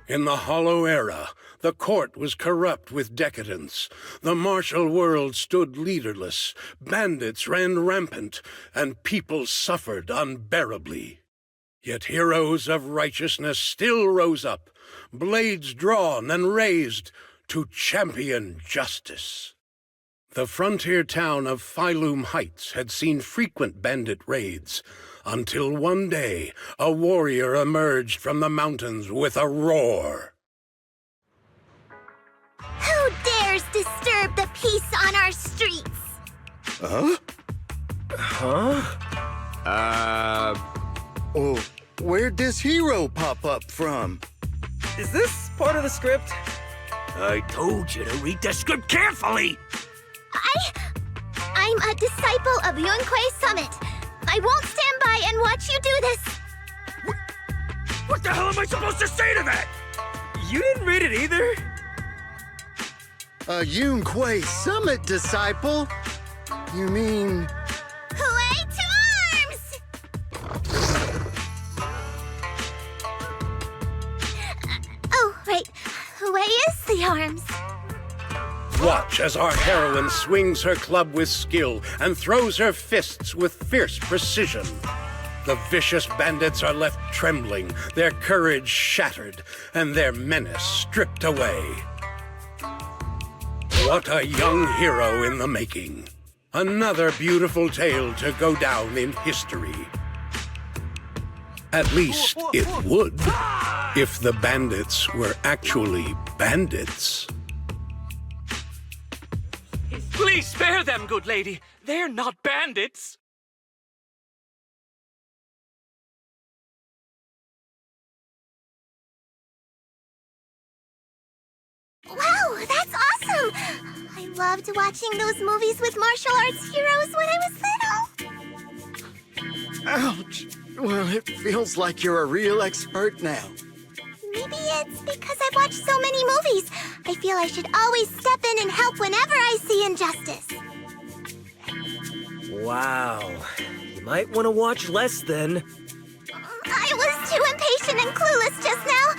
In the Hollow Era, the court was corrupt with decadence. The martial world stood leaderless, bandits ran rampant, and people suffered unbearably. Yet heroes of righteousness still rose up, blades drawn and raised to champion justice. The frontier town of Phylum Heights had seen frequent bandit raids, until one day a warrior emerged from the mountains with a roar. Who dares disturb the peace on our streets? Huh? Oh, where'd this hero pop up from? Is this part of the script? I told you to read the script carefully! I'm a disciple of Yunquei Summit. I won't stand by and watch you do this. What the hell am I supposed to say to that? You didn't read it either? A Yunquei Summit disciple? You mean... Hooray to arms! Oh, right. Hooray is the arms. Watch as our heroine swings her club with skill and throws her fists with fierce precision. The vicious bandits are left trembling, their courage shattered, and their menace stripped away. What a young hero in the making. Another beautiful tale to go down in history. At least it would, if the bandits were actually bandits. Please spare them, good lady. They're not bandits. Wow, that's awesome! I loved watching those movies with martial arts heroes when I was little. Ouch! Well, it feels like you're a real expert now. Maybe it's because I've watched so many movies. I feel I should always step in and help whenever I see injustice. Wow. You might want to watch less then. I was too impatient and clueless just now.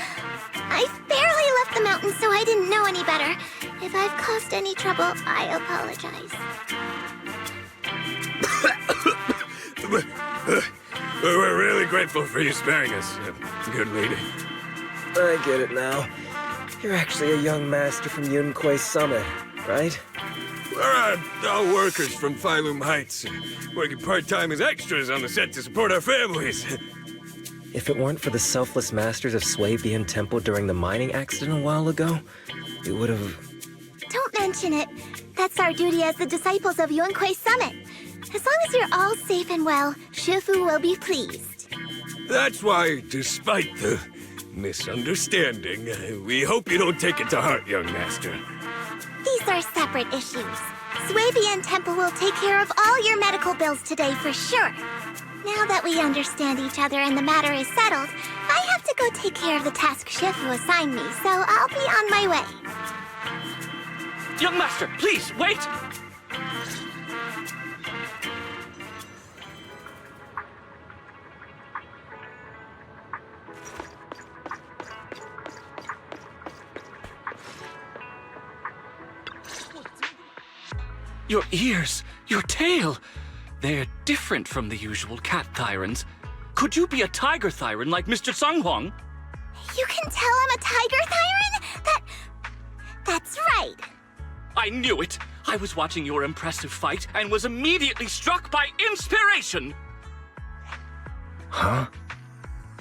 I barely left the mountain, so I didn't know any better. If I've caused any trouble, I apologize. We're really grateful for you sparing us, good lady. I get it now. You're actually a young master from Yunquei Summit, right? We're all workers from Phylum Heights, working part-time as extras on the set to support our families. If it weren't for the selfless masters of Swabian Temple during the mining accident a while ago, we would have... Don't mention it. That's our duty as the disciples of Yunquei Summit. As long as you're all safe and well, Shifu will be pleased. That's why, despite the misunderstanding, we hope you don't take it to heart, young master. These are separate issues. Swabian Temple will take care of all your medical bills today for sure. Now that we understand each other and the matter is settled, I have to go take care of the task Shifu assigned me, so I'll be on my way. Young master, please, wait! Your ears, your tail, they're different from the usual cat thyrans. Could you be a tiger thyran like Mr. Sunghuang? You can tell I'm a tiger thyran? That's right. I knew it! I was watching your impressive fight and was immediately struck by inspiration! Huh?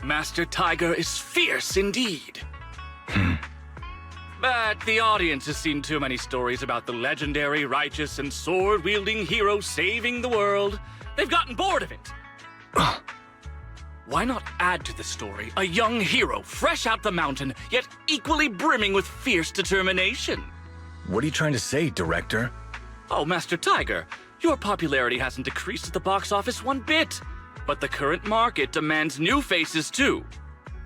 Master Tiger is fierce indeed. But the audience has seen too many stories about the legendary, righteous, and sword-wielding hero saving the world. They've gotten bored of it. Why not add to the story a young hero, fresh out the mountain, yet equally brimming with fierce determination? What are you trying to say, director? Oh, Master Tiger, your popularity hasn't decreased at the box office one bit. But the current market demands new faces, too.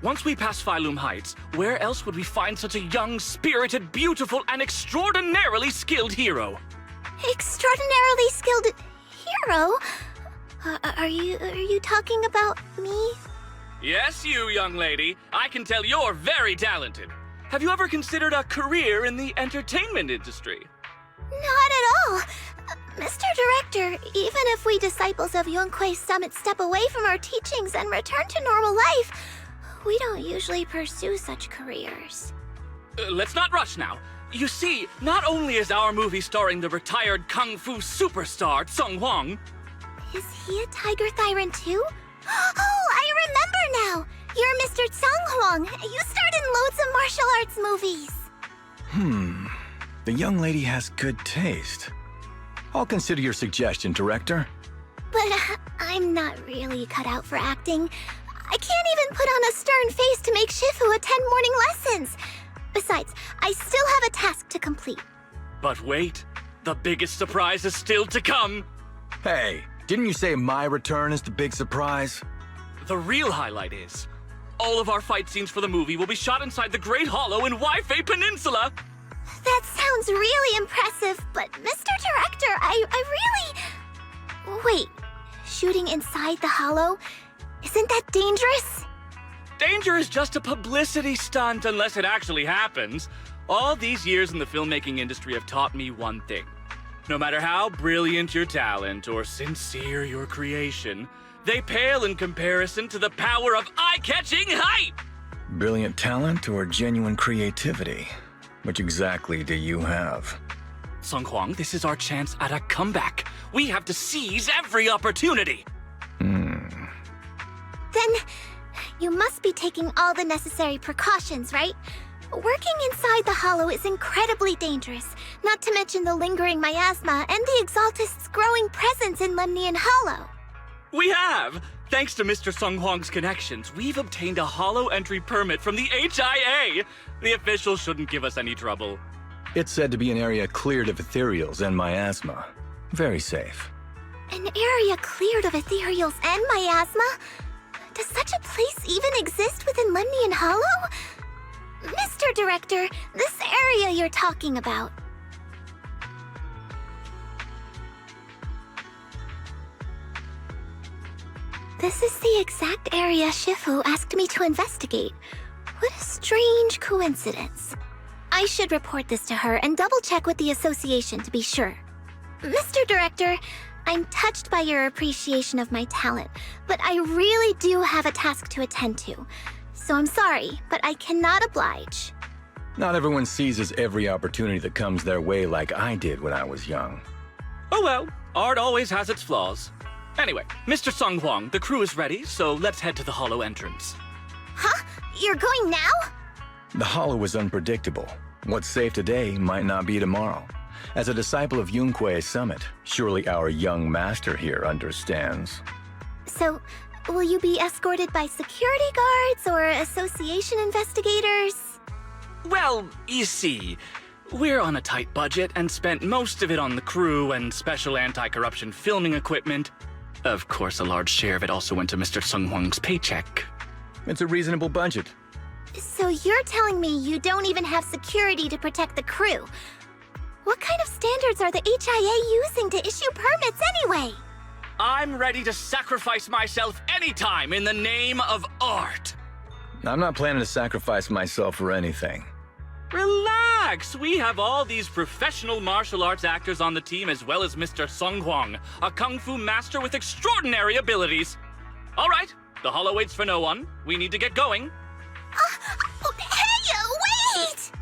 Once we pass Phylum Heights, where else would we find such a young, spirited, beautiful, and extraordinarily skilled hero? Extraordinarily skilled hero? Are you talking about me? Yes, you, young lady. I can tell you're very talented. Have you ever considered a career in the entertainment industry? Not at all. Mr. Director, even if we disciples of Yunque's Summit step away from our teachings and return to normal life, we don't usually pursue such careers. Let's not rush now. You see, not only is our movie starring the retired kung fu superstar Tsung Huang. Is he a tiger tyrant too? Oh, I remember now! You're Mr. Tsung Huang. You starred in loads of martial arts movies. The young lady has good taste. I'll consider your suggestion, Director. But I'm not really cut out for acting. I can't even put on a stern face to make Shifu attend morning lessons. Besides, I still have a task to complete. But wait, the biggest surprise is still to come. Hey, didn't you say my return is the big surprise? The real highlight is, all of our fight scenes for the movie will be shot inside the Great Hollow in Waifei Peninsula. That sounds really impressive, but Mr. Director, I really... Wait, shooting inside the hollow? Isn't that dangerous? Danger is just a publicity stunt unless it actually happens. All these years in the filmmaking industry have taught me one thing. No matter how brilliant your talent or sincere your creation, they pale in comparison to the power of eye-catching hype! Brilliant talent or genuine creativity? Which exactly do you have? Tsung Huang, this is our chance at a comeback. We have to seize every opportunity. Then you must be taking all the necessary precautions, right? Working inside the hollow is incredibly dangerous, not to mention the lingering miasma and the Exaltist's growing presence in Lemnian Hollow. We have! Thanks to Mr. Tsung Huang's connections, we've obtained a hollow entry permit from the HIA. The officials shouldn't give us any trouble. It's said to be an area cleared of ethereals and miasma. Very safe. An area cleared of ethereals and miasma? Does such a place even exist within Lemnian Hollow? Mr. Director, this area you're talking about. This is the exact area Shifu asked me to investigate. What a strange coincidence. I should report this to her and double-check with the association to be sure. Mr. Director, I'm touched by your appreciation of my talent, but I really do have a task to attend to. So I'm sorry, but I cannot oblige. Not everyone seizes every opportunity that comes their way like I did when I was young. Oh well, art always has its flaws. Anyway, Mr. Tsung Huang, the crew is ready, so let's head to the hollow entrance. Huh? You're going now? The hollow is unpredictable. What's safe today might not be tomorrow. As a disciple of Yunque's Summit, surely our young master here understands. So, will you be escorted by security guards or association investigators? Well, you see, we're on a tight budget and spent most of it on the crew and special anti-corruption filming equipment. Of course, a large share of it also went to Mr. Tsung Huang's paycheck. It's a reasonable budget. So you're telling me you don't even have security to protect the crew? What kind of standards are the HIA using to issue permits anyway? I'm ready to sacrifice myself anytime in the name of art. I'm not planning to sacrifice myself for anything. Relax! We have all these professional martial arts actors on the team as well as Mr. Tsung Huang, a kung fu master with extraordinary abilities. All right, the hollow waits for no one. We need to get going. Hey, wait!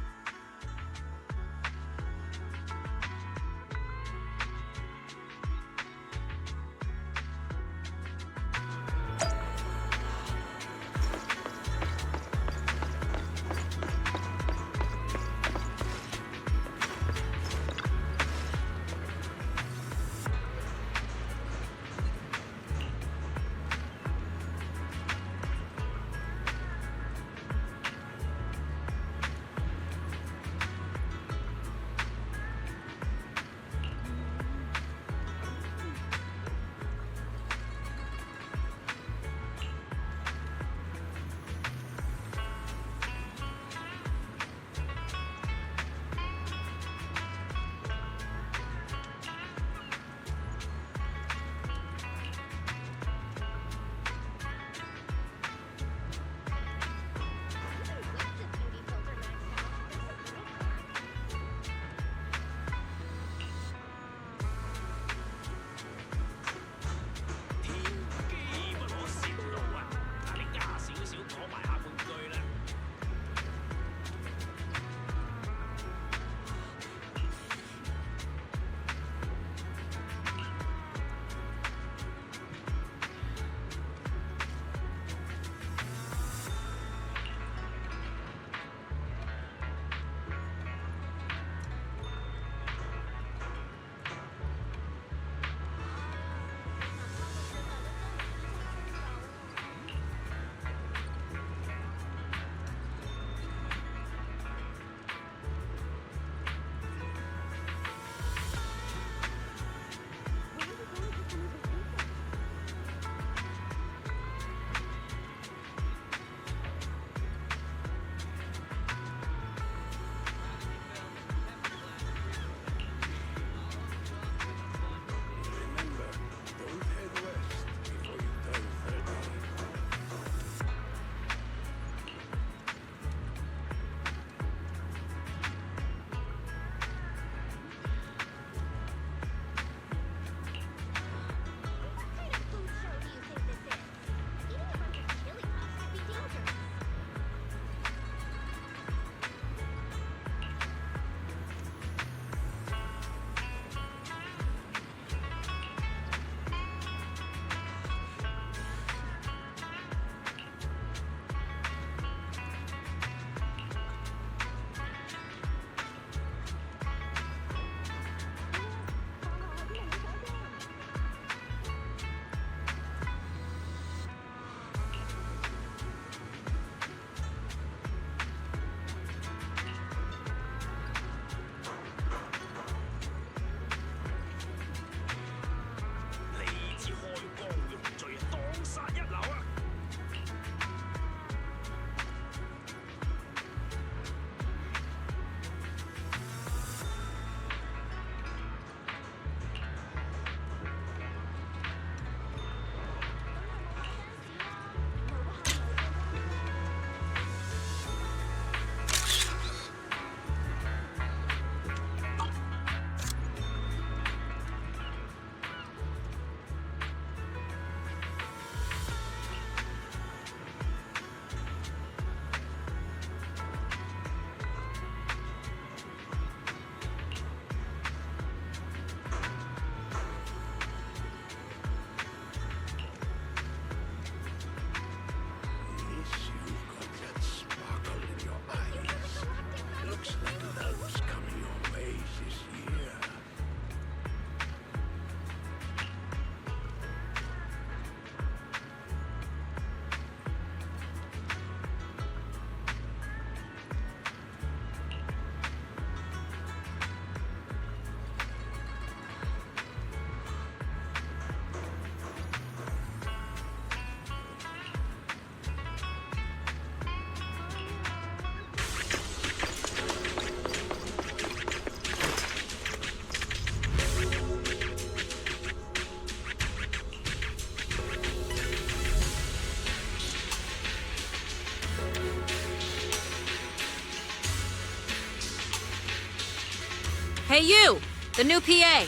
Hey, you! The new PA.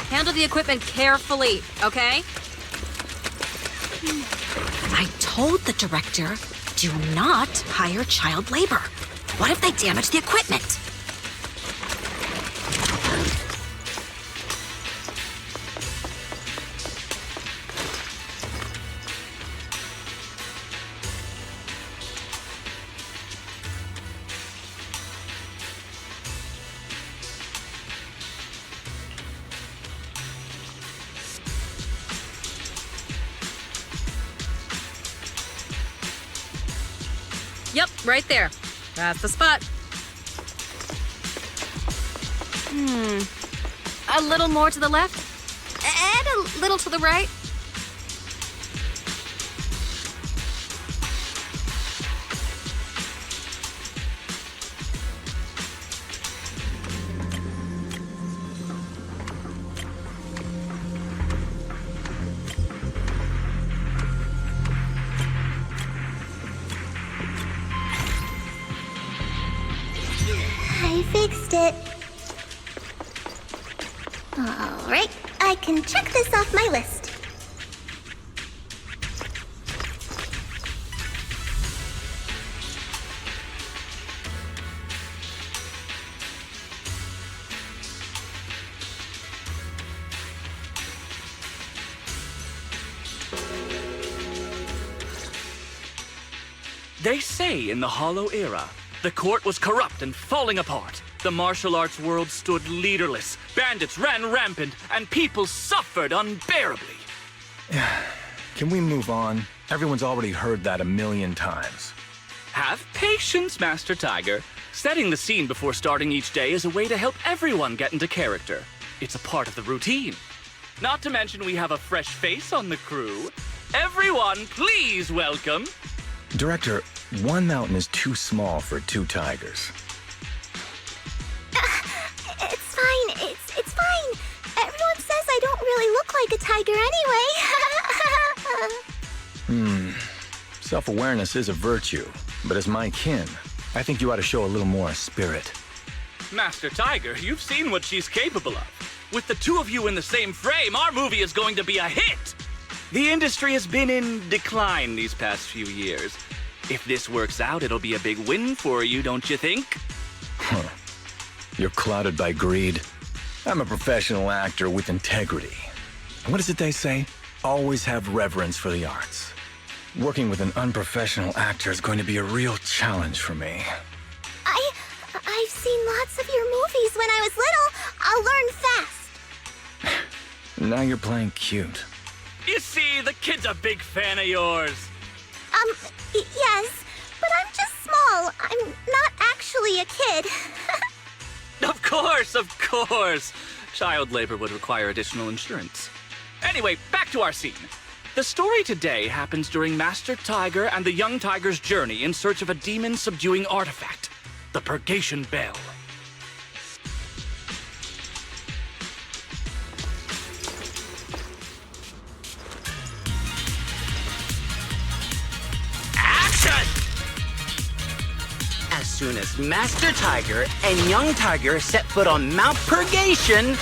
Handle the equipment carefully, okay? I told the director, do not hire child labor. What if they damage the equipment? Yep, right there. That's the spot. A little more to the left, and a little to the right. I fixed it. All right, I can check this off my list. They say in the Hollow Era, the court was corrupt and falling apart. The martial arts world stood leaderless. Bandits ran rampant, and people suffered unbearably. Can we move on? Everyone's already heard that a million times. Have patience, Master Tiger. Setting the scene before starting each day is a way to help everyone get into character. It's a part of the routine. Not to mention we have a fresh face on the crew. Everyone, please welcome... Director, one mountain is too small for two tigers. It's fine. It's fine. Everyone says I don't really look like a tiger anyway. Self-awareness is a virtue, but as my kin, I think you ought to show a little more spirit. Master Tiger, you've seen what she's capable of. With the two of you in the same frame, our movie is going to be a hit. The industry has been in decline these past few years. If this works out, it'll be a big win for you, don't you think? Huh. You're clouded by greed. I'm a professional actor with integrity. What is it they say? Always have reverence for the arts. Working with an unprofessional actor is going to be a real challenge for me. I've seen lots of your movies when I was little. I'll learn fast. Now you're playing cute. You see, the kid's a big fan of yours. Yes, but I'm just small. I'm not actually a kid. Of course. Child labor would require additional insurance. Anyway, back to our scene. The story today happens during Master Tiger and the young tiger's journey in search of a demon-subduing artifact, the Purgation Bell. As soon as Master Tiger and Young Tiger set foot on Mount Purgation...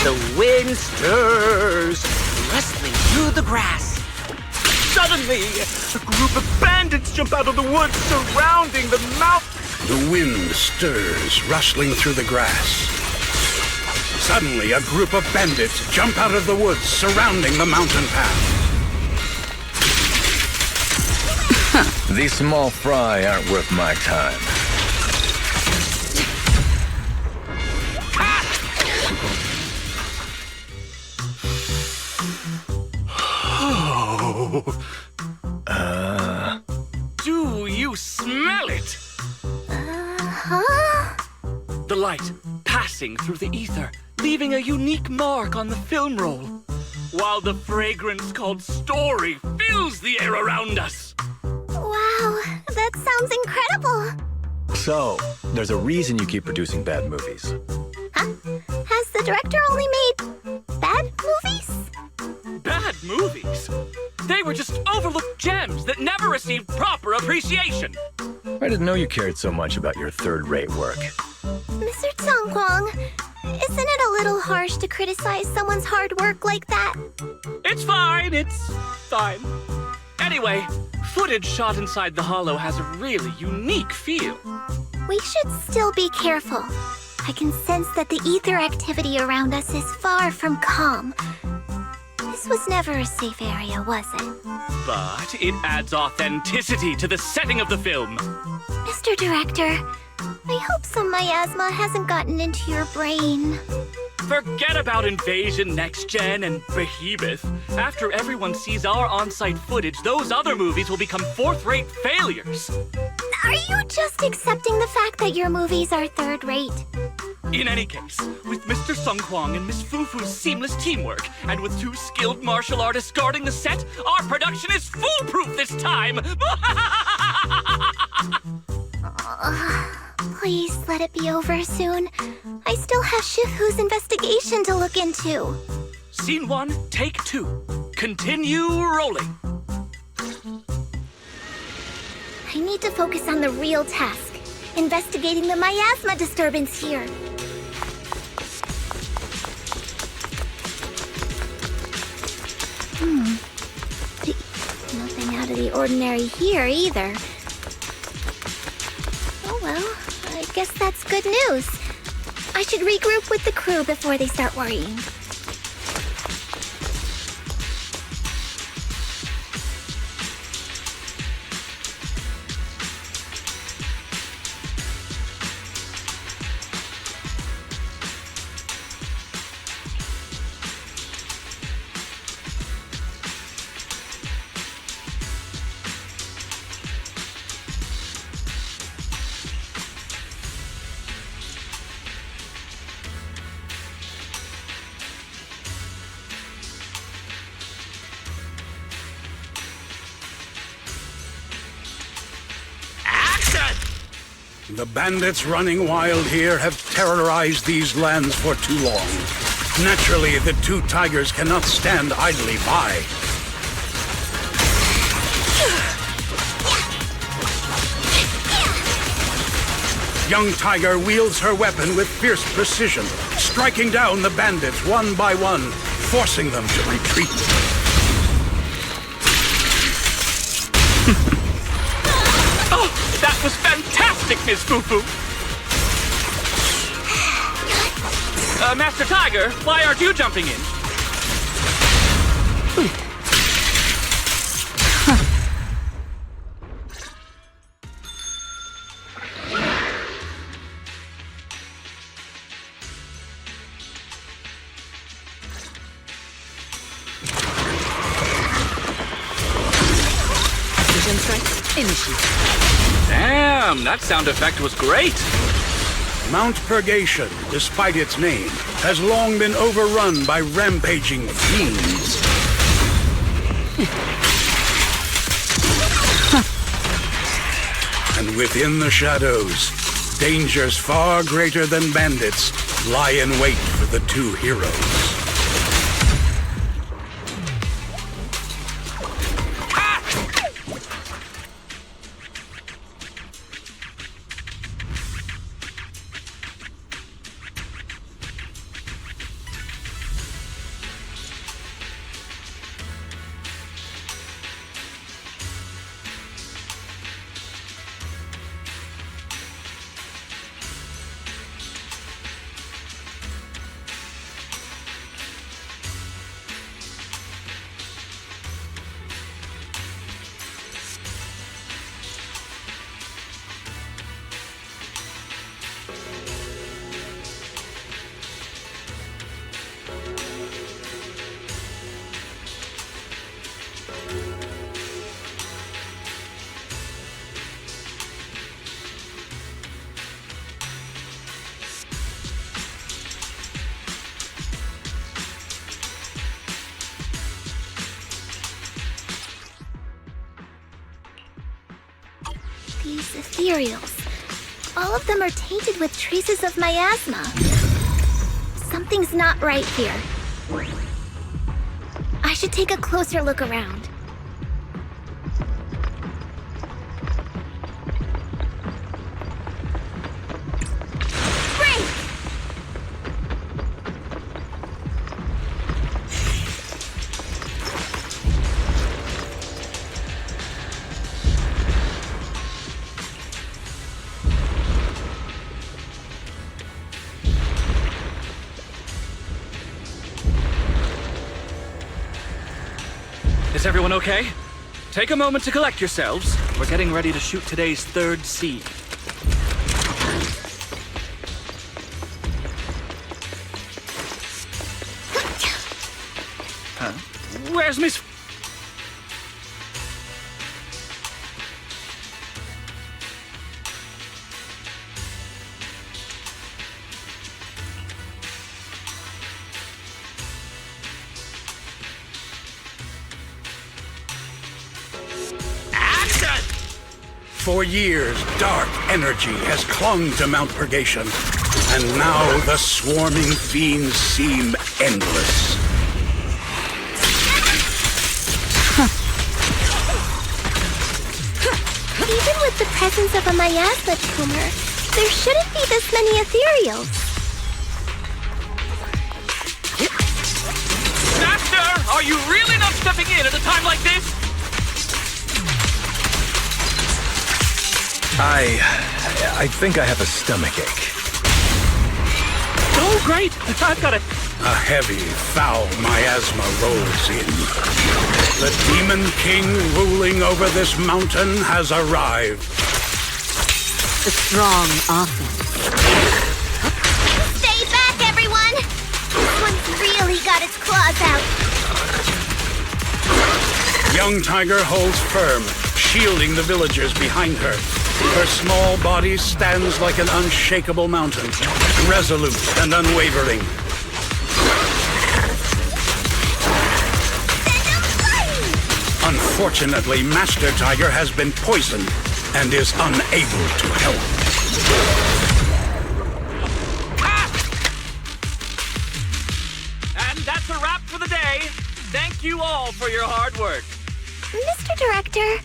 The wind stirs, rustling through the grass. Suddenly, a group of bandits jump out of the woods surrounding the mount. The wind stirs, rustling through the grass. Suddenly, a group of bandits jump out of the woods surrounding the mountain path. These small fry aren't worth my time. Do you smell it? The light passing through the ether, leaving a unique mark on the film roll, while the fragrance called story fills the air around us. Wow, that sounds incredible. So, there's a reason you keep producing bad movies. Huh? Has the director only made bad movies? Bad movies? They were just overlooked gems that never received proper appreciation. I didn't know you cared so much about your third-rate work. Mr. Tsongkwang, isn't it a little harsh to criticize someone's hard work like that? It's fine, it's fine. Anyway, footage shot inside the hollow has a really unique feel. We should still be careful. I can sense that the ether activity around us is far from calm. This was never a safe area, was it? But it adds authenticity to the setting of the film. Mr. Director, I hope some miasma hasn't gotten into your brain. Forget about Invasion Next Gen and Behemoth. After everyone sees our on-site footage, those other movies will become fourth-rate failures. Are you just accepting the fact that your movies are third-rate? In any case, with Mr. Sung Kwang and Miss Fufu's seamless teamwork, and with 2 skilled martial artists guarding the set, our production is foolproof this time! Please let it be over soon. I still have Shifu's investigation to look into. Scene 1, take 2. Continue rolling. I need to focus on the real task, investigating the miasma disturbance here. Nothing out of the ordinary here either. Oh well, I guess that's good news. I should regroup with the crew before they start worrying. The bandits running wild here have terrorized these lands for too long. Naturally, the 2 tigers cannot stand idly by. Young Tiger wields her weapon with fierce precision, striking down the bandits one by one, forcing them to retreat. That was fantastic, Miss Fufu! Master Tiger, why aren't you jumping in? Vision strike initiated. Damn, that sound effect was great! Mount Purgation, despite its name, has long been overrun by rampaging fiends. And within the shadows, dangers far greater than bandits lie in wait for the 2 heroes. These ethereals. All of them are tainted with traces of miasma. Something's not right here. I should take a closer look around. Is everyone okay? Take a moment to collect yourselves. We're getting ready to shoot today's third scene. Huh? Where's Miss... For years, dark energy has clung to Mount Purgation, and now the swarming fiends seem endless. Even with the presence of a miasma tumor, there shouldn't be this many ethereals. Master, are you really not stepping in at a time like this? I think I have a stomachache. Oh, great! I've got it. A heavy, foul miasma rolls in. The Demon King ruling over this mountain has arrived. The strong often. Stay back, everyone! This one's really got its claws out. Young Tiger holds firm, shielding the villagers behind her. Her small body stands like an unshakable mountain, resolute and unwavering. Unfortunately, Master Tiger has been poisoned and is unable to help. And that's a wrap for the day. Thank you all for your hard work. Mr. Director,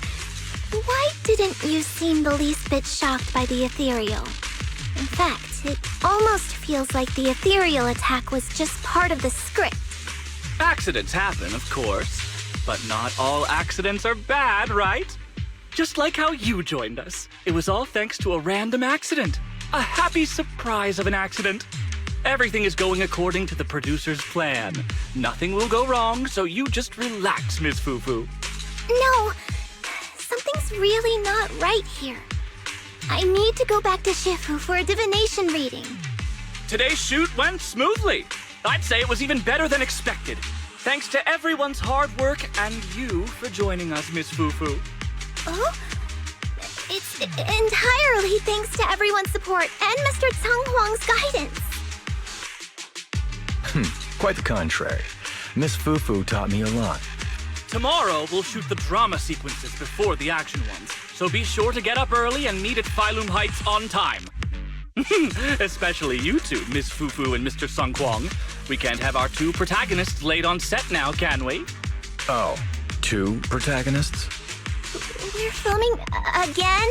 why didn't you seem the least bit shocked by the ethereal? In fact, it almost feels like the ethereal attack was just part of the script. Accidents happen, of course. But not all accidents are bad, right? Just like how you joined us. It was all thanks to a random accident. A happy surprise of an accident. Everything is going according to the producer's plan. Nothing will go wrong, so you just relax, Miss Fufu. No, something's really not right here. I need to go back to Shifu for a divination reading. Today's shoot went smoothly. I'd say it was even better than expected. Thanks to everyone's hard work and you for joining us, Miss Fufu. Oh? It's entirely thanks to everyone's support and Mr. Tsang Huang's guidance. Quite the contrary. Miss Fufu taught me a lot. Tomorrow, we'll shoot the drama sequences before the action ones, so be sure to get up early and meet at Phylum Heights on time. Especially you two, Miss Fufu and Mr. Sung Kwong. We can't have our two protagonists late on set now, can we? Oh, two protagonists? We're filming again?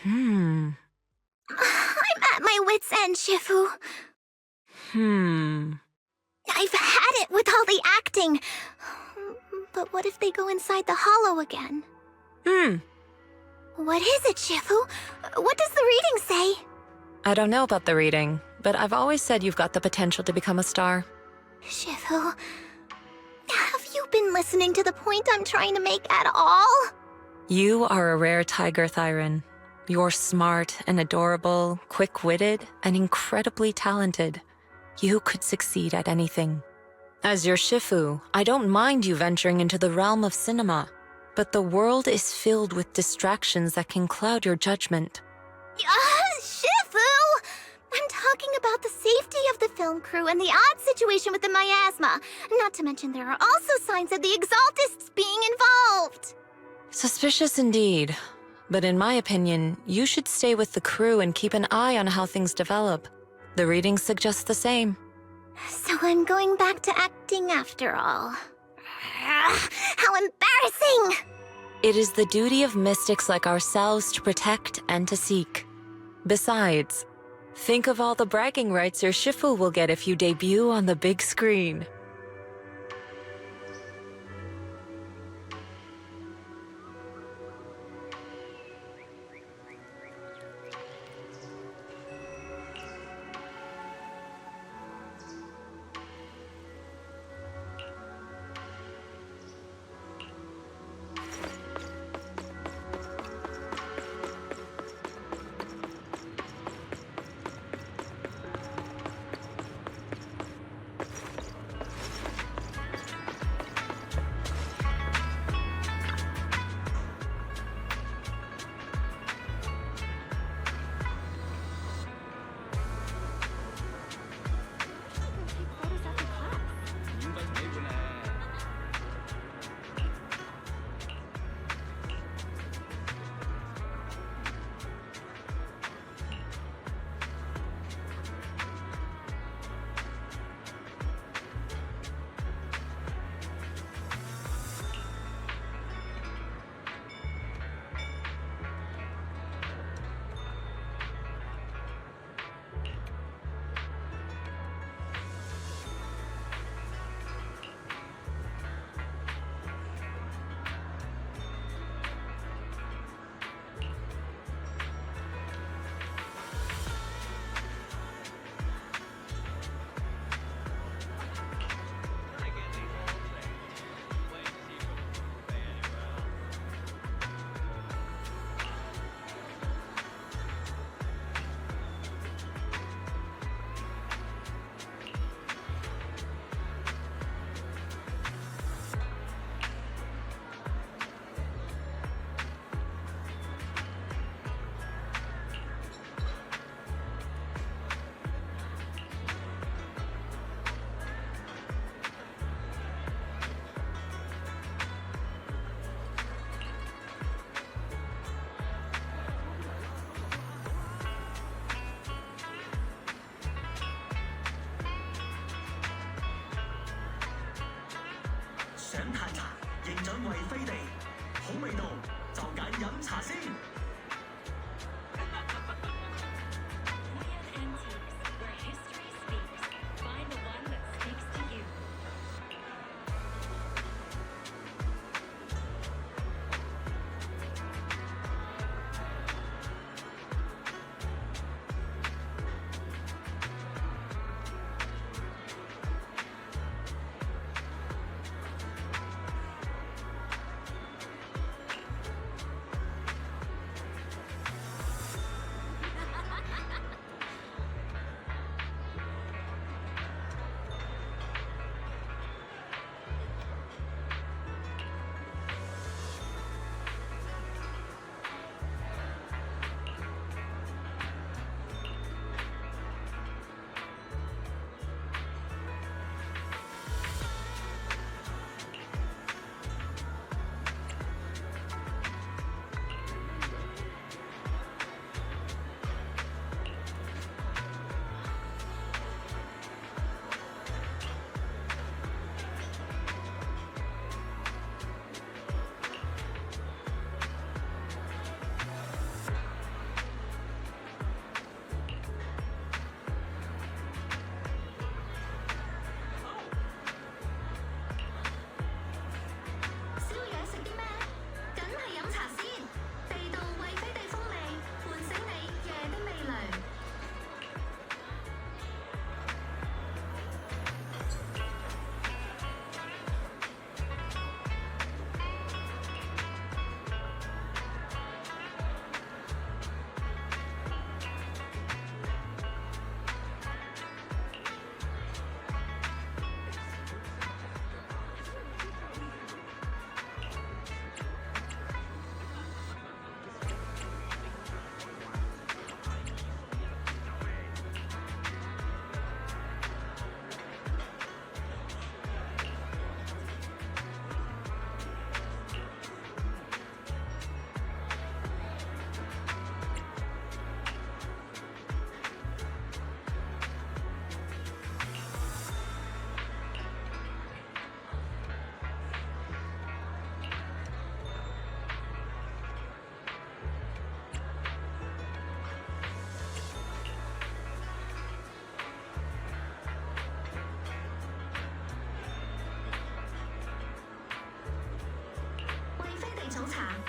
I'm at my wit's end, Shifu. I've had it with all the acting. But what if they go inside the hollow again? What is it, Shifu? What does the reading say? I don't know about the reading, but I've always said you've got the potential to become a star. Shifu, have you been listening to the point I'm trying to make at all? You are a rare tiger, Thyron. You're smart and adorable, quick-witted, and incredibly talented. You could succeed at anything. As your Shifu, I don't mind you venturing into the realm of cinema, but the world is filled with distractions that can cloud your judgment. Shifu! I'm talking about about the safety of the film crew and the odd situation with the miasma. Not to mention there are also signs of the Exaltists being involved. Suspicious indeed. But in my opinion, you should stay with the crew and keep an eye on how things develop. The readings suggest the same. So I'm going back to acting after all. How embarrassing! It is the duty of mystics like ourselves to protect and to seek. Besides, think of all the bragging rights your Shifu will get if you debut on the big screen.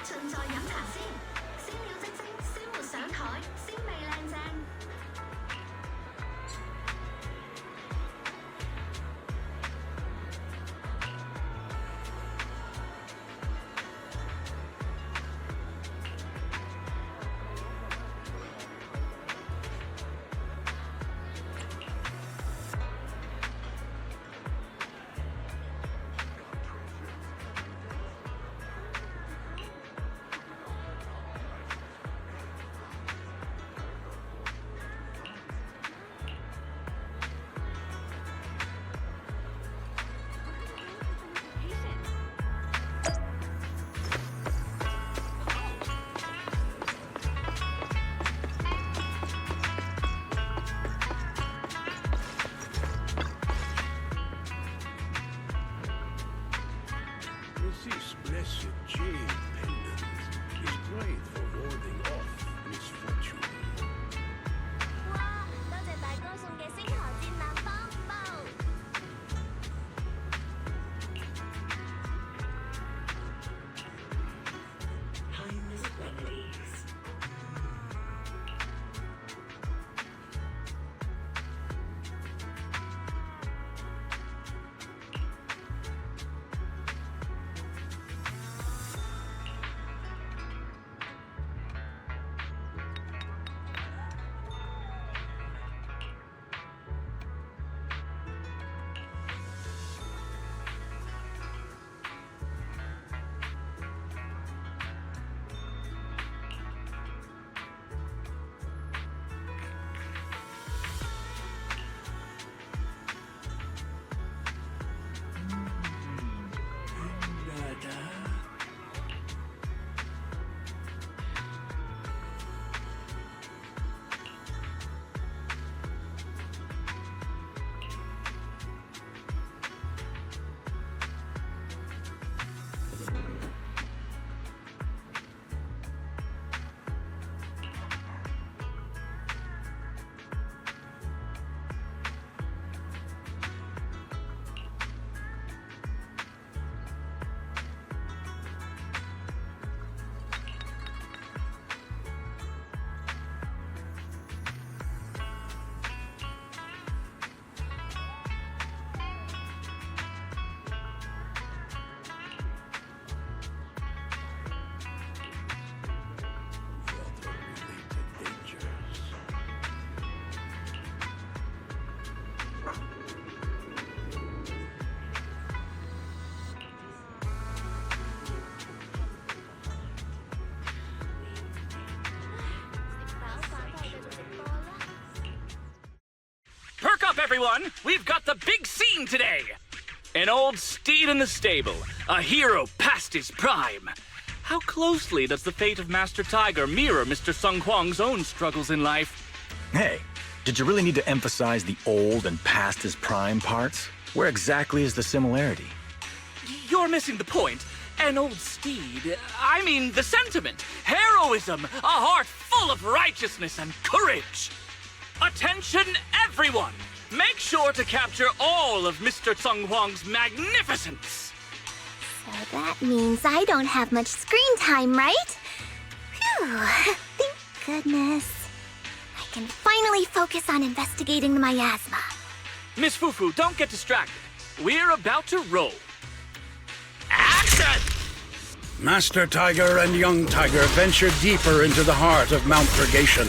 正在飲茶先，先了即蒸，先沒上台，先未靚正。This blessed jade pendant is great for warding off misfortune. 哇！多謝大哥送嘅星河戰艦包包。Perk up, everyone! We've got the big scene today! An old steed in the stable, a hero past his prime. How closely does the fate of Master Tiger mirror Mr. Sung Huang's own struggles in life? Hey, did you really need to emphasize the old and past his prime parts? Where exactly is the similarity? You're missing the point. An old steed, I mean the sentiment, heroism, a heart full of righteousness and courage. Attention, everyone! Make sure to capture all of Mr. Sung Huang's magnificence! So that means I don't have much screen time, right? Phew, thank goodness. I can finally focus on investigating the miasma. Miss Fufu, don't get distracted. We're about to roll. Action! Master Tiger and Young Tiger venture deeper into the heart of Mount Purgation,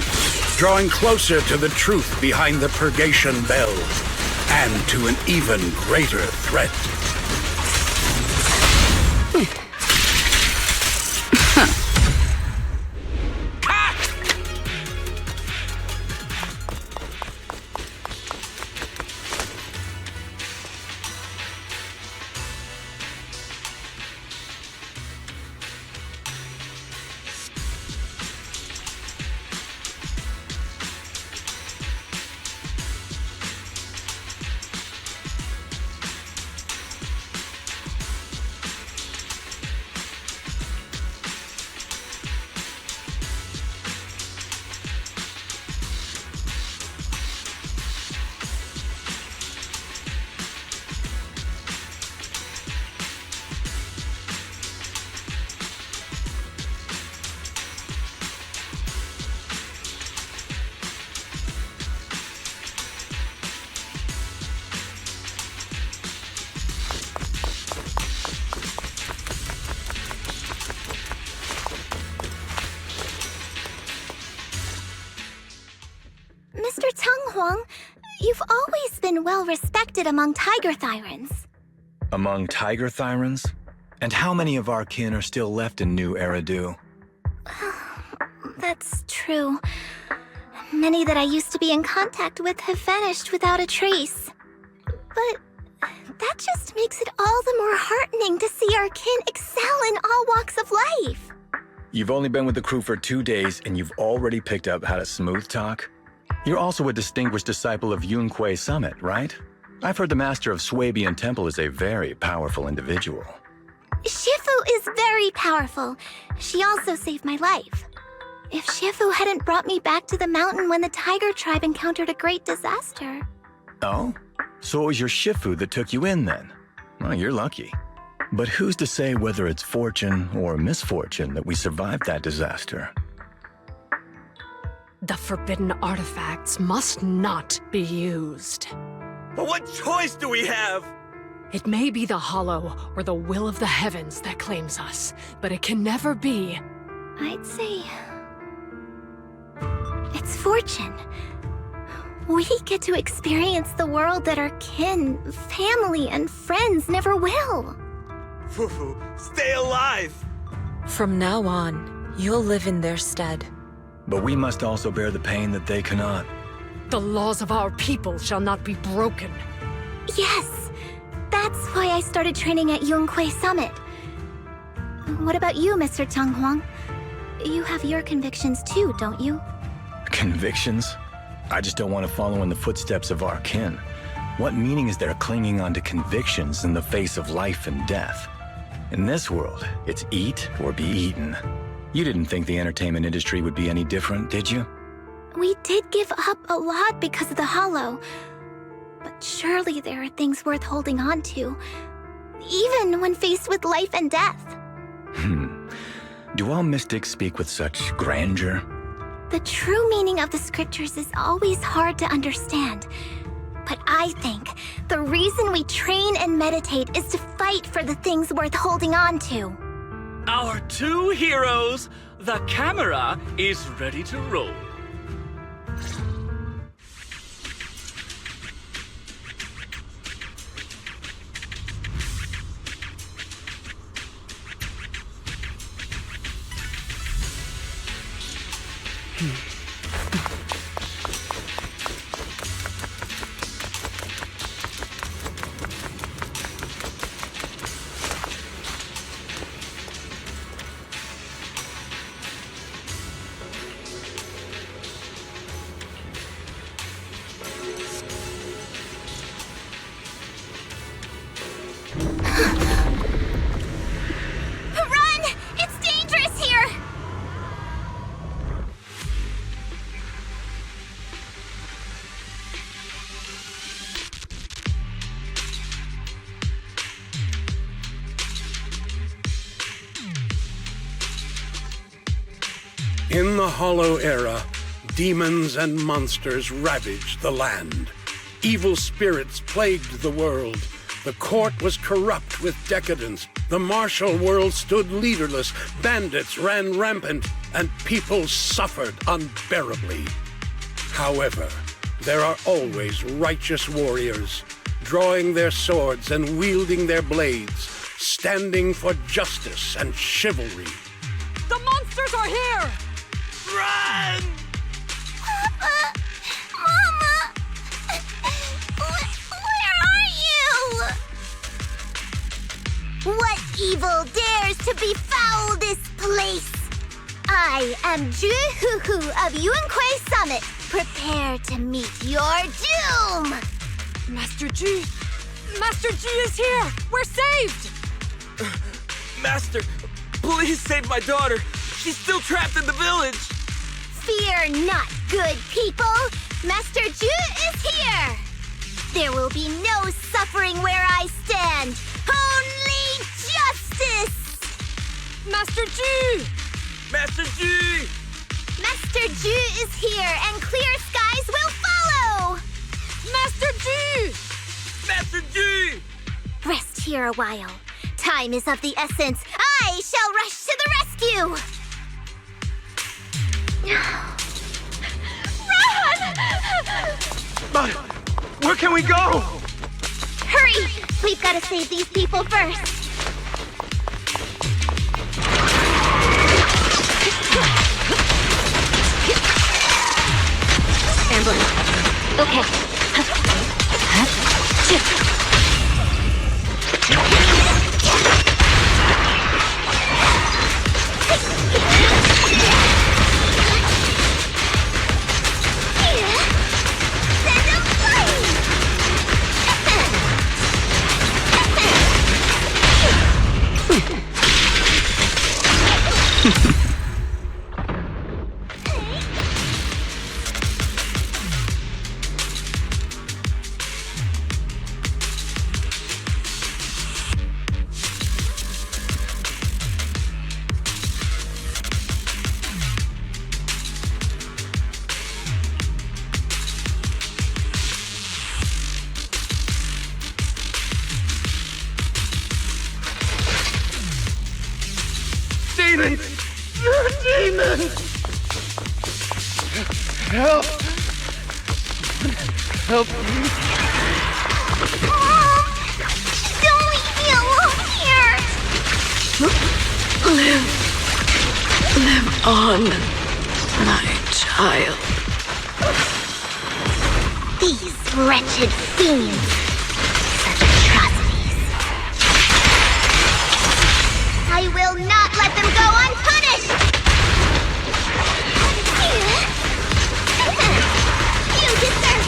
drawing closer to the truth behind the Purgation Bell, and to an even greater threat. You've always been well respected among tiger thyrans. Among tiger thyrans? And how many of our kin are still left in New Eridu? That's true. Many that I used to be in contact with have vanished without a trace. But that just makes it all the more heartening to see our kin excel in all walks of life. You've only been with the crew for 2 days and you've already picked up how to smooth talk? You're also a distinguished disciple of Yunquei Summit, right? I've heard the master of Swabian Temple is a very powerful individual. Shifu is very powerful. She also saved my life. If Shifu hadn't brought me back to the mountain when the tiger tribe encountered a great disaster... Oh? So it was your Shifu that took you in then? Well, you're lucky. But who's to say whether it's fortune or misfortune that we survived that disaster? The forbidden artifacts must not be used. But what choice do we have? It may be the Hollow or the will of the heavens that claims us, but it can never be. I'd say... it's fortune. We get to experience the world that our kin, family, and friends never will. Fufu, stay alive! From now on, you'll live in their stead. But we must also bear the pain that they cannot. The laws of our people shall not be broken. Yes, that's why I started training at Yunquei Summit. What about you, Mr. Tang Huang? You have your convictions too, don't you? Convictions? I just don't want to follow in the footsteps of our kin. What meaning is there clinging on to convictions in the face of life and death? In this world, it's eat or be eaten. You didn't think the entertainment industry would be any different, did you? We did give up a lot because of the Hollow. But surely there are things worth holding on to, even when faced with life and death. Do all mystics speak with such grandeur? The true meaning of the scriptures is always hard to understand. But I think the reason we train and meditate is to fight for the things worth holding on to. Our two heroes, the camera is ready to roll. Run! It's dangerous here! In the Hollow Era, demons and monsters ravaged the land. Evil spirits plagued the world. The court was corrupt with decadence. The martial world stood leaderless. Bandits ran rampant, and people suffered unbearably. However, there are always righteous warriors, drawing their swords and wielding their blades, standing for justice and chivalry. The monsters are here! Run! Papa! Mama! Where are you? What evil dares to befoul this place? I am Ju-Hu-Hu of Yunquei Summit. Prepare to meet your doom! Master G! Master G is here! We're saved! Master, please save my daughter. She's still trapped in the village. Fear not, good people. Master Ju is here. There will be no suffering where I stand. Only justice! Master G! Master G! Master Ju is here, and clear skies will follow! Master G! Master G! Rest here a while. Time is of the essence. I shall rush to the rescue! Where can we go? Hurry! We've got to save these people first. Amber. Okay. Demons! Help! Help me! Don't leave me alone here! Live on, my child. These wretched fiends. Such atrocities. I will not let them go unpunished! You deserve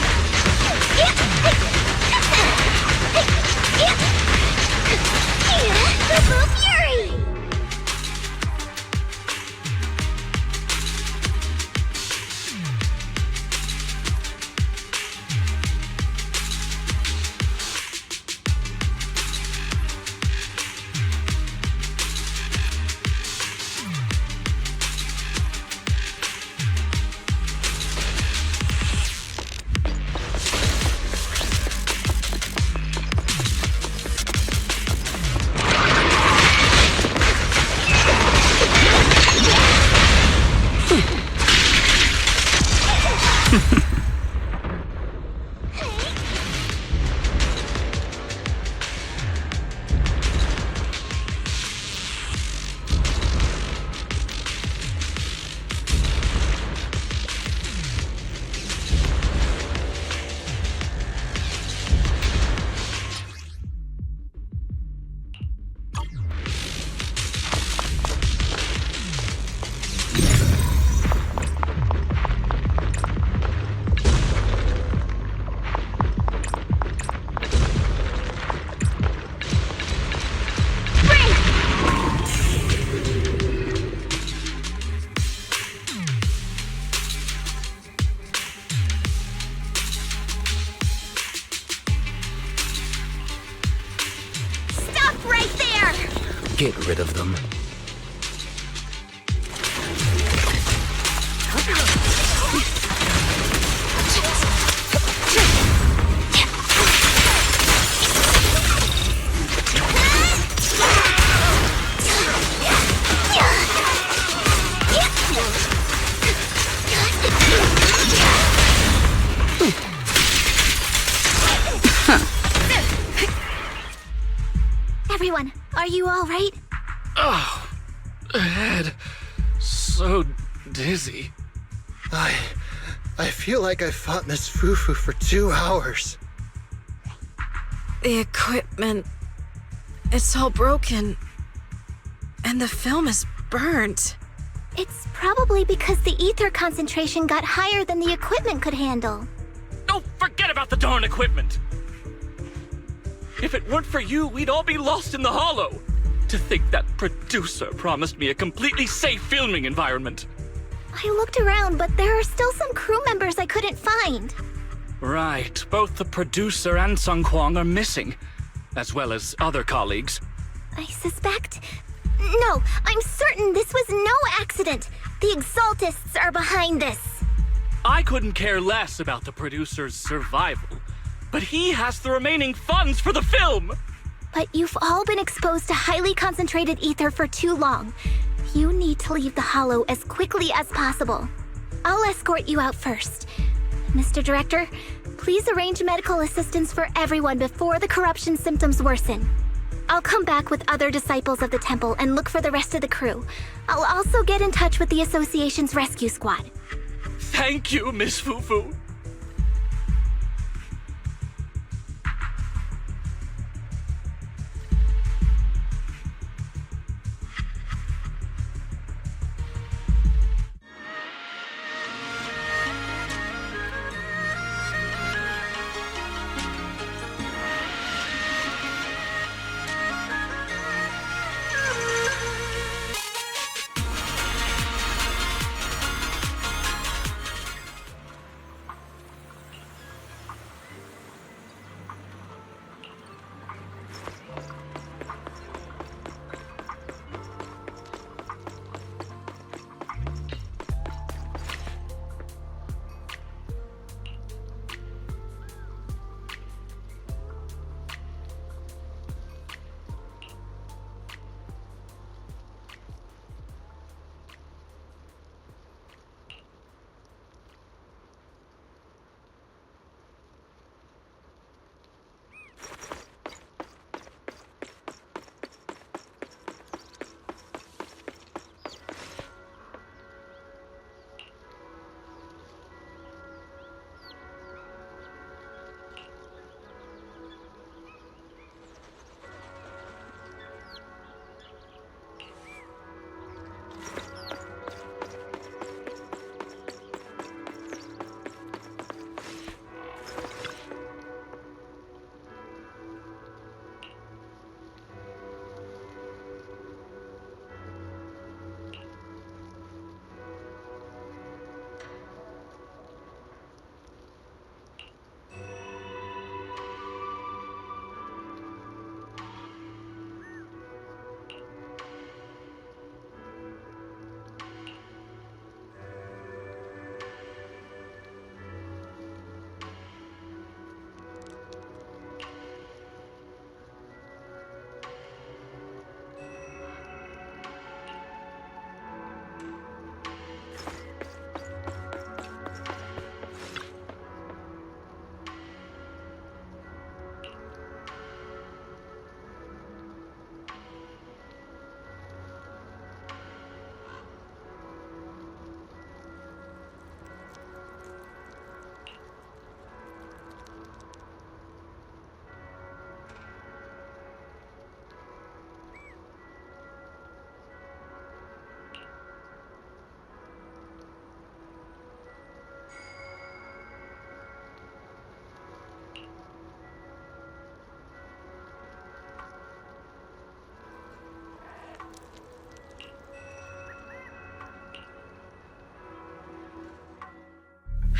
Triple Fury! Get rid of them. Everyone, are you all right? Oh, head. So dizzy. I feel like I fought in this foo-foo for 2 hours. The equipment... it's all broken. And the film is burnt. It's probably because the ether concentration got higher than the equipment could handle. Oh, forget about the darn equipment! If it weren't for you, we'd all be lost in the hollow. To think that producer promised me a completely safe filming environment. I looked around, but there are still some crew members I couldn't find. Right, both the producer and Sung Kwang are missing, as well as other colleagues. I suspect... No, I'm certain this was no accident. The Exaltists are behind this. I couldn't care less about the producer's survival, but he has the remaining funds for the film! But you've all been exposed to highly concentrated ether for too long. You need to leave the hollow as quickly as possible. I'll escort you out first. Mr. Director, please arrange medical assistance for everyone before the corruption symptoms worsen. I'll come back with other disciples of the temple and look for the rest of the crew. I'll also get in touch with the association's rescue squad. Thank you, Miss Fufu.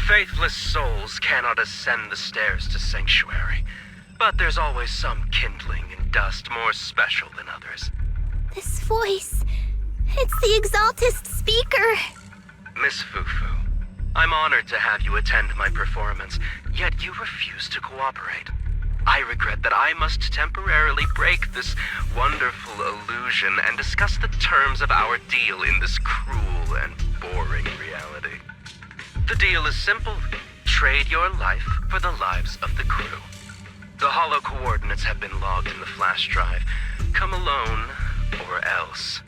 Faithless souls cannot ascend the stairs to sanctuary, but there's always some kindling in dust more special than others. This voice, it's the Exaltist speaker. Miss Fufu, I'm honored to have you attend my performance, yet you refuse to cooperate. I regret that I must temporarily break this wonderful illusion and discuss the terms of our deal in this cruel and boring reality. The deal is simple. Trade your life for the lives of the crew. The hollow coordinates have been logged in the flash drive. Come alone, or else.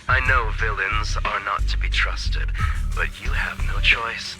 I know villains are not to be trusted, but you have no choice.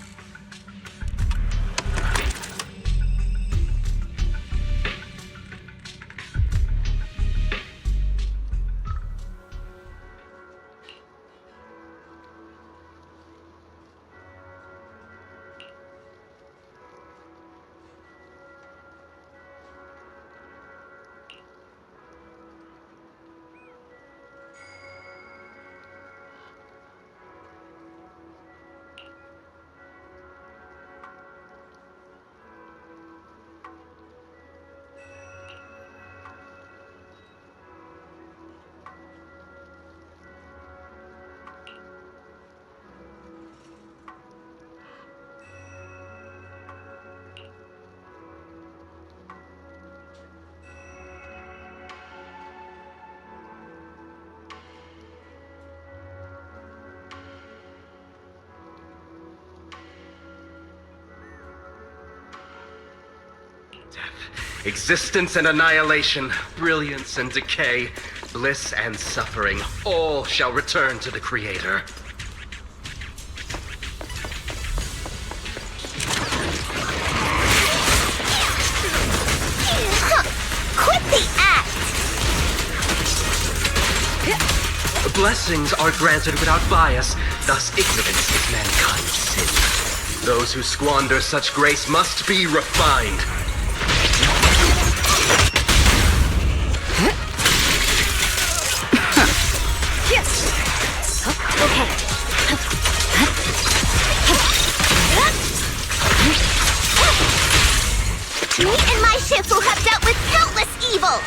Death, existence and annihilation, brilliance and decay, bliss and suffering, all shall return to the Creator. Quit the act! Blessings are granted without bias, thus ignorance is mankind's sin. Those who squander such grace must be refined. Me and my shifu have dealt with countless evils!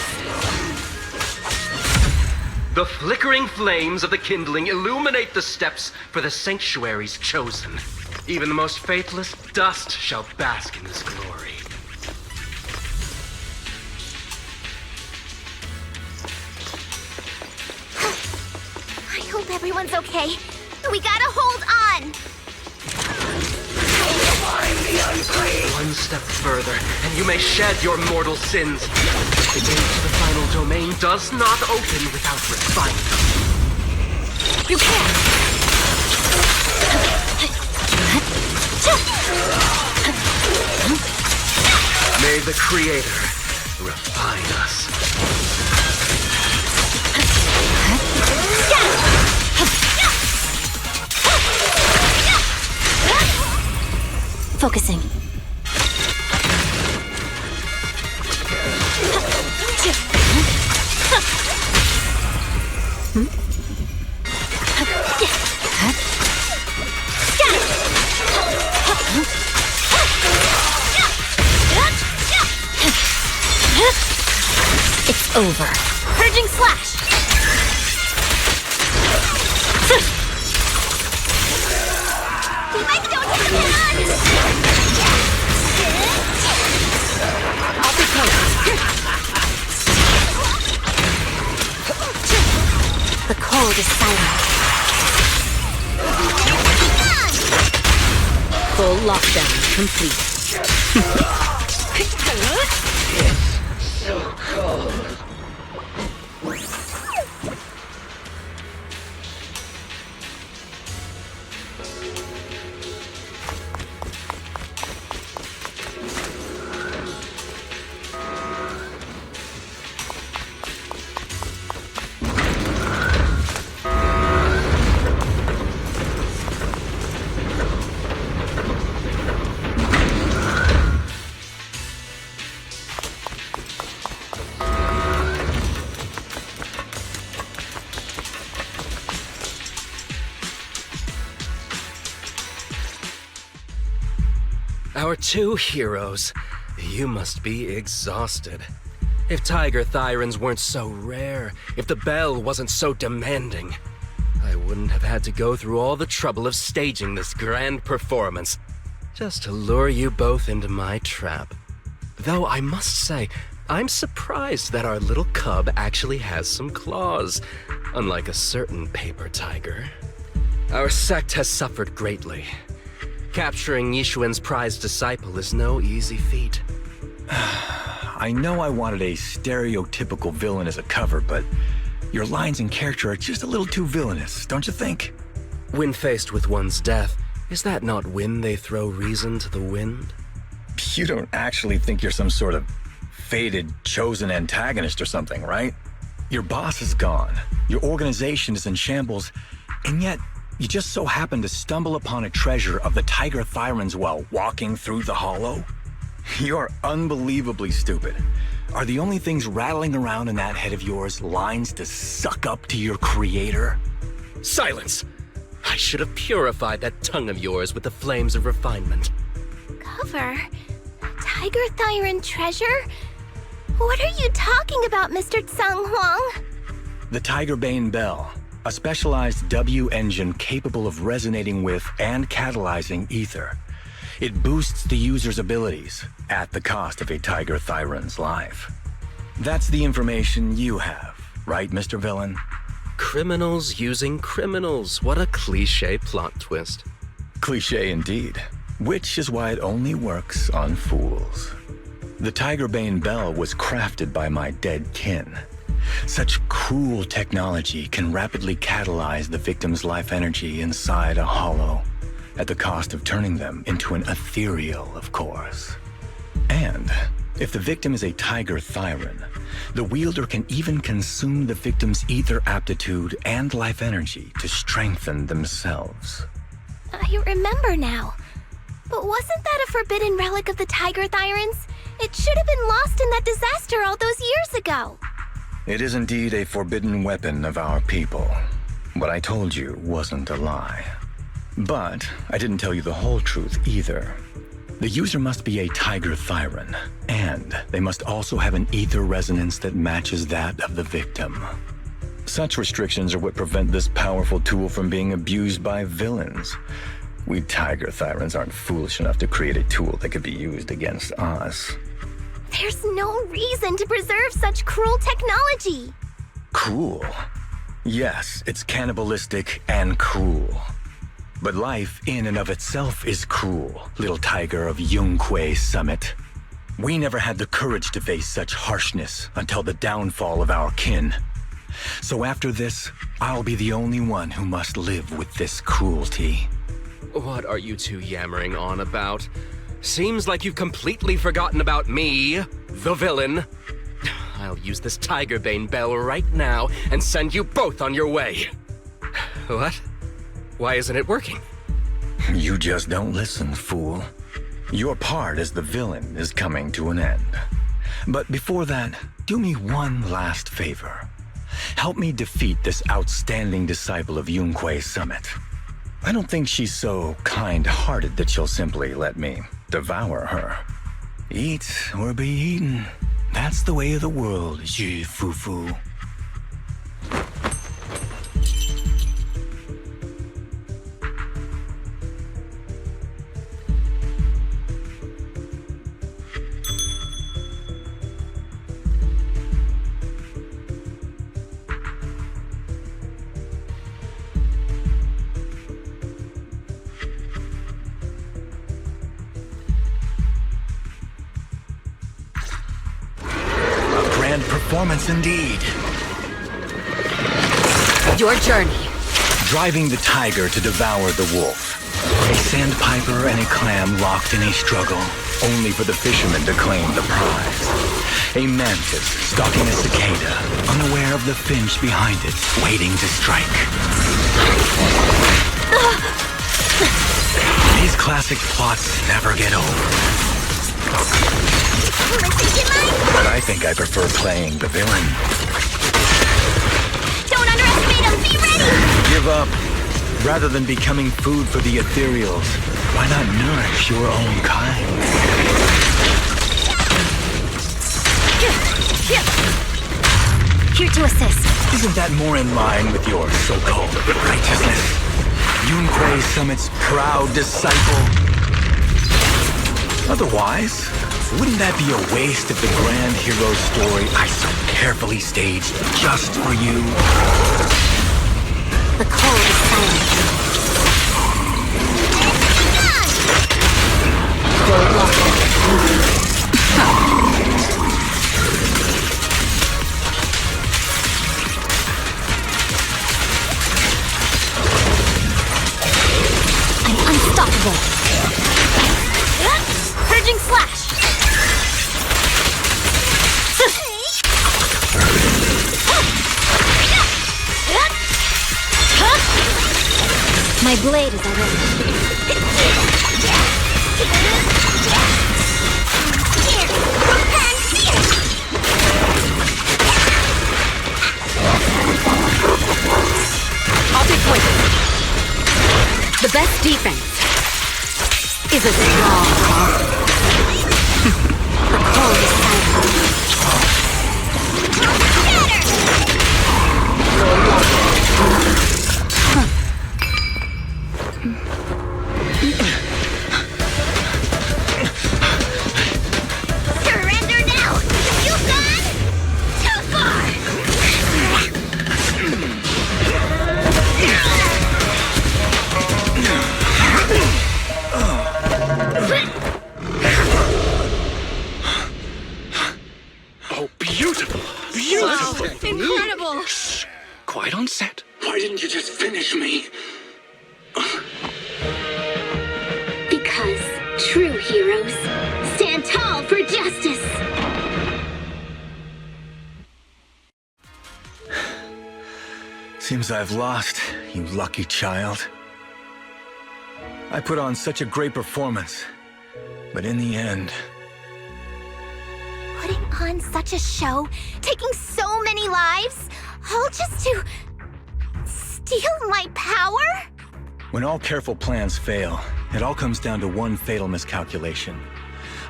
The flickering flames of the kindling illuminate the steps for the sanctuaries chosen. Even the most faithless dust shall bask in this glory. I hope everyone's okay. We gotta hold on! One step further, and you may shed your mortal sins. The gate to the final domain does not open without refinement. You can't! May the Creator refine us. Focusing. It's over. Purging slash! We might go take a head on! I'll be close. The cold is silent. Full lockdown complete. So cold. Our two heroes. You must be exhausted. If Tiger Thyrans weren't so rare, if the bell wasn't so demanding, I wouldn't have had to go through all the trouble of staging this grand performance just to lure you both into my trap. Though I must say, I'm surprised that our little cub actually has some claws, unlike a certain paper tiger. Our sect has suffered greatly. Capturing Yishuan's prized disciple is no easy feat. I know I wanted a stereotypical villain as a cover, but your lines and character are just a little too villainous, don't you think? When faced with one's death, is that not when they throw reason to the wind? You don't actually think you're some sort of fated, chosen antagonist or something, right? Your boss is gone, your organization is in shambles, and yet you just so happen to stumble upon a treasure of the Tiger Thyrans while walking through the hollow? You're unbelievably stupid. Are the only things rattling around in that head of yours lines to suck up to your creator? Silence! I should have purified that tongue of yours with the flames of refinement. Cover? Tiger Thyran treasure? What are you talking about, Mr. Tsang Huang? The Tiger Bane Bell. A specialized W engine capable of resonating with and catalyzing ether. It boosts the user's abilities at the cost of a Tiger Thyran's life. That's the information you have, right, Mr. Villain? Criminals using criminals. What a cliché plot twist. Cliché indeed, which is why it only works on fools. The Tigerbane bell was crafted by my dead kin. Such cruel technology can rapidly catalyze the victim's life energy inside a hollow, at the cost of turning them into an ethereal, of course. And if the victim is a tiger thyron, the wielder can even consume the victim's ether aptitude and life energy to strengthen themselves. I remember now. But wasn't that a forbidden relic of the tiger thyrons? It should have been lost in that disaster all those years ago. It is indeed a forbidden weapon of our people. What I told you wasn't a lie. But I didn't tell you the whole truth either. The user must be a tiger thyron, and they must also have an ether resonance that matches that of the victim. Such restrictions are what prevent this powerful tool from being abused by villains. We tiger thyrons aren't foolish enough to create a tool that could be used against us. There's no reason to preserve such cruel technology. Cruel? Yes, it's cannibalistic and cruel. But life in and of itself is cruel, little tiger of Yunque Summit. We never had the courage to face such harshness until the downfall of our kin. So after this, I'll be the only one who must live with this cruelty. What are you two yammering on about? Seems like you've completely forgotten about me, the villain. I'll use this Tigerbane bell right now and send you both on your way. What? Why isn't it working? You just don't listen, fool. Your part as the villain is coming to an end. But before that, do me one last favor. Help me defeat this outstanding disciple of Yunque Summit. I don't think she's so kind-hearted that she'll simply let me devour her. Eat or be eaten. That's the way of the world, Zhi Fufu. Performance indeed. Your journey. Driving the tiger to devour the wolf. A sandpiper and a clam locked in a struggle, only for the fisherman to claim the prize. A mantis stalking a cicada, unaware of the finch behind it, waiting to strike. These classic plots never get old. But I think I prefer playing the villain. Don't underestimate him! Be ready! Give up. Rather than becoming food for the ethereals, why not nourish your own kind? Here to assist. Isn't that more in line with your so-called righteousness? Yunque Summit's proud disciple? Otherwise, wouldn't that be a waste of the grand hero story I so carefully staged just for you? The code is silent. I'm unstoppable. Purging slash. My blade is already. I'll take poison. The best defense is a strong call. The code is silent. Surrender now! You've gone too far! onset? Why didn't you just finish me? Because true heroes stand tall for justice. Seems I've lost, you lucky child. I put on such a great performance, but in the end... Putting on such a show, taking so many lives, all just to steal my power? When all careful plans fail, it all comes down to one fatal miscalculation.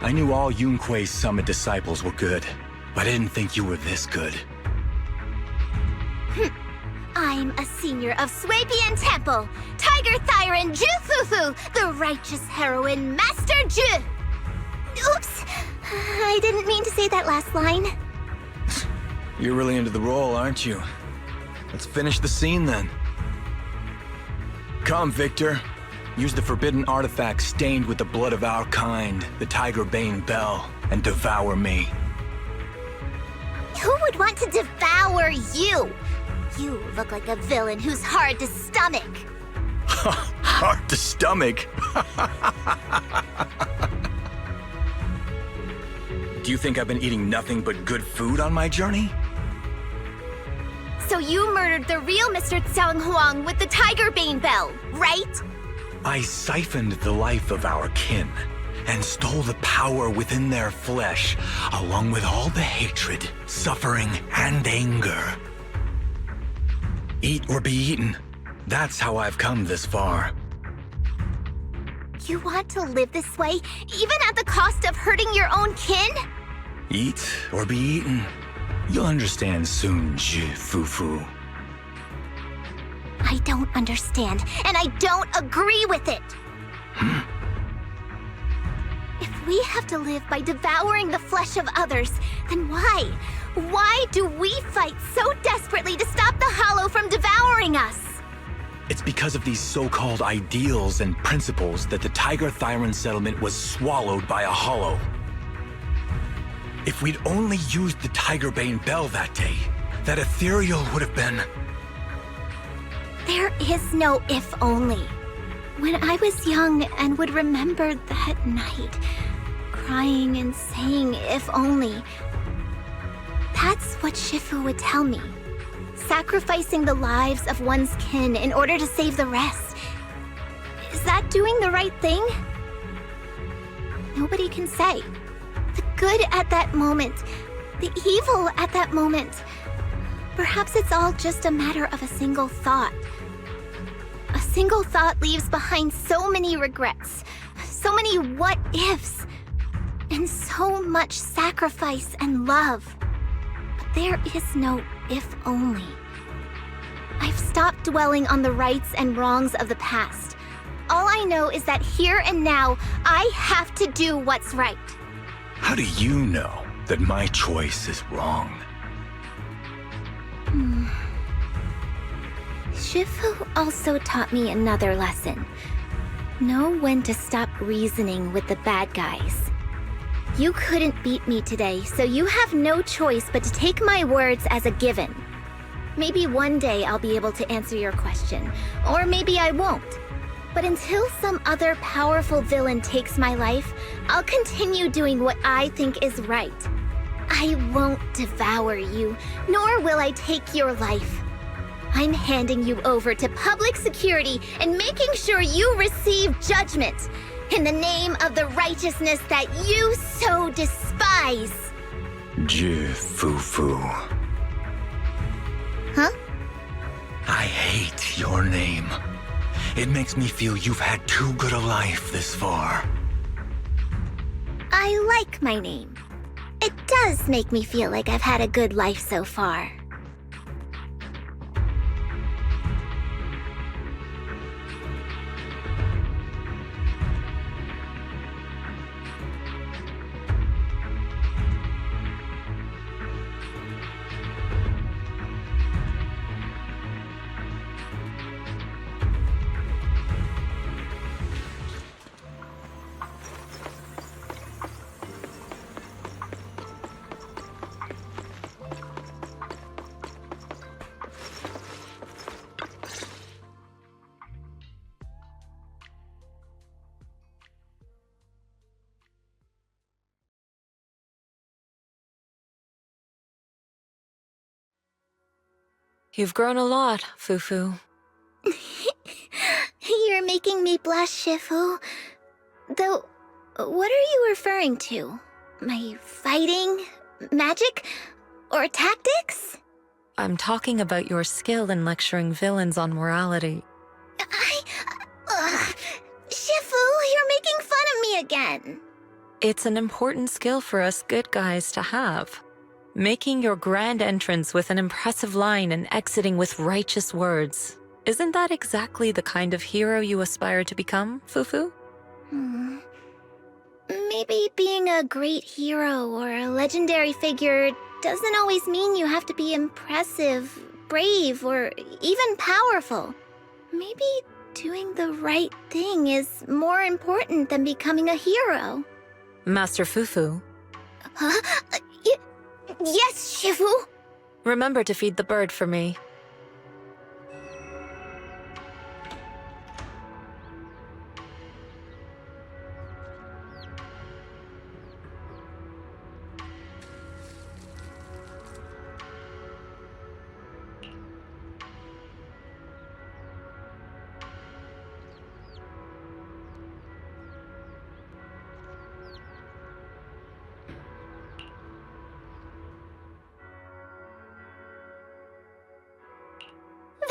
I knew all Yunque's summit disciples were good, but I didn't think you were this good. I'm a senior of Swabian Temple, Tiger Thyron Jufufu, the righteous heroine Master Ju. Oops, I didn't mean to say that last line. You're really into the role, aren't you? Let's finish the scene then. Come, Victor. Use the forbidden artifact stained with the blood of our kind, the Tiger Bane Bell, and devour me. Who would want to devour you? You look like a villain who's hard to stomach. Hard to stomach? Do you think I've been eating nothing but good food on my journey? So you murdered the real Mr. Xiang Huang with the Tiger Bane Bell, right? I siphoned the life of our kin and stole the power within their flesh, along with all the hatred, suffering, and anger. Eat or be eaten. That's how I've come this far. You want to live this way, even at the cost of hurting your own kin? Eat or be eaten. You'll understand soon, Fufu. I don't understand, and I don't agree with it. If we have to live by devouring the flesh of others, then why? Why do we fight so desperately to stop the Hollow from devouring us? It's because of these so-called ideals and principles that the Tiger Thyron settlement was swallowed by a Hollow. If we'd only used the Tiger Bane Bell that day, that ethereal would have been... There is no if only. When I was young and would remember that night, crying and saying if only, that's what Shifu would tell me. Sacrificing the lives of one's kin in order to save the rest. Is that doing the right thing? Nobody can say. The good at that moment, the evil at that moment. Perhaps it's all just a matter of a single thought. A single thought leaves behind so many regrets, so many what-ifs, and so much sacrifice and love. But there is no if only. I've stopped dwelling on the rights and wrongs of the past. All I know is that here and now, I have to do what's right. How do you know that my choice is wrong? Shifu also taught me another lesson. Know when to stop reasoning with the bad guys. You couldn't beat me today, so you have no choice but to take my words as a given. Maybe one day I'll be able to answer your question, or maybe I won't. But until some other powerful villain takes my life, I'll continue doing what I think is right. I won't devour you, nor will I take your life. I'm handing you over to public security and making sure you receive judgment in the name of the righteousness that you so despise. Fufu. Huh? I hate your name. It makes me feel you've had too good a life this far. I like my name. It does make me feel like I've had a good life so far. You've grown a lot, Fufu. You're making me blush, Shifu. Though, what are you referring to? My fighting, magic, or tactics? I'm talking about your skill in lecturing villains on morality. Shifu, you're making fun of me again. It's an important skill for us good guys to have. Making your grand entrance with an impressive line and exiting with righteous words. Isn't that exactly the kind of hero you aspire to become, Fufu? Maybe being a great hero or a legendary figure doesn't always mean you have to be impressive, brave, or even powerful. Maybe doing the right thing is more important than becoming a hero. Master Fufu. Huh? Yes, Shifu. Remember to feed the bird for me.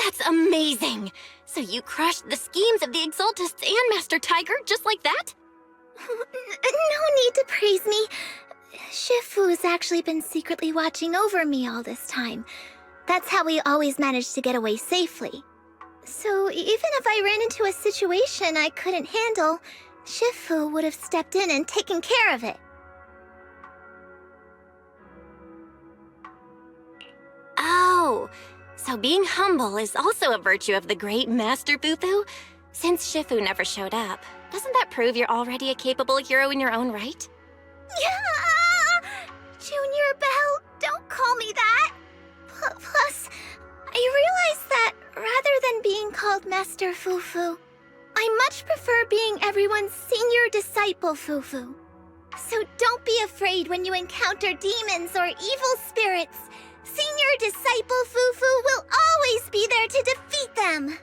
That's amazing! So you crushed the schemes of the Exaltists and Master Tiger just like that? No need to praise me. Shifu's actually been secretly watching over me all this time. That's how we always managed to get away safely. So even if I ran into a situation I couldn't handle, Shifu would have stepped in and taken care of it. Oh, so being humble is also a virtue of the great Master Fufu? Since Shifu never showed up, doesn't that prove you're already a capable hero in your own right? Yeah! Junior Belle, don't call me that! Plus, I realized that rather than being called Master Fufu, I much prefer being everyone's senior disciple Fufu. So don't be afraid when you encounter demons or evil spirits. Senior disciple Fufu will always be there to defeat them!